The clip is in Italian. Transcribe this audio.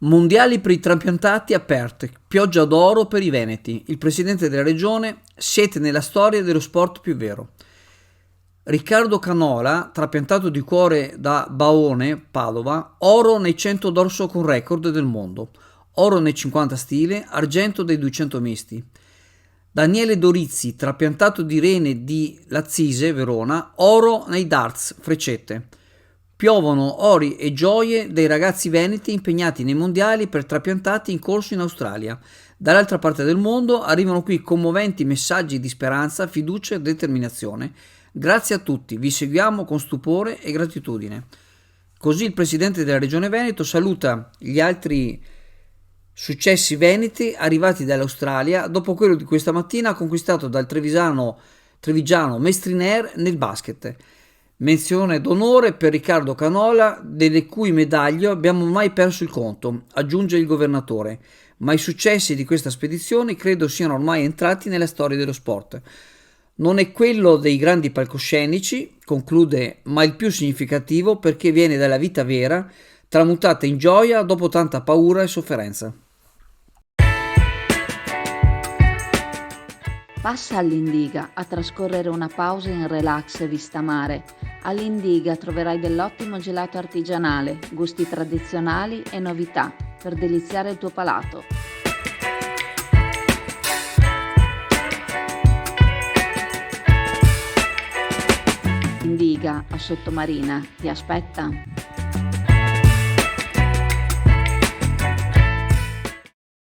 Mondiali per i trapiantati aperti, pioggia d'oro per i veneti. Il presidente della regione: siete nella storia dello sport più vero. Riccardo Canola, trapiantato di cuore da Baone, Padova, oro nei 100 dorso con record del mondo, oro nei 50 stile, argento dei 200 misti. Daniele Dorizzi, trapiantato di rene di Lazzise, Verona, oro nei darts, freccette. Piovono ori e gioie dei ragazzi veneti impegnati nei mondiali per trapiantati in corso in Australia. Dall'altra parte del mondo arrivano qui commoventi messaggi di speranza, fiducia e determinazione. Grazie a tutti, vi seguiamo con stupore e gratitudine. Così il presidente della regione Veneto saluta gli altri successi veneti arrivati dall'Australia dopo quello di questa mattina conquistato dal trevigiano Mestriner nel basket. Menzione d'onore per Riccardo Canola, delle cui medaglie abbiamo mai perso il conto, aggiunge il governatore, ma i successi di questa spedizione credo siano ormai entrati nella storia dello sport. Non è quello dei grandi palcoscenici, conclude, ma il più significativo perché viene dalla vita vera, tramutata in gioia dopo tanta paura e sofferenza. Passa all'Indiga a trascorrere una pausa in relax e vista mare. All'Indiga troverai dell'ottimo gelato artigianale, gusti tradizionali e novità per deliziare il tuo palato. Indiga a Sottomarina ti aspetta.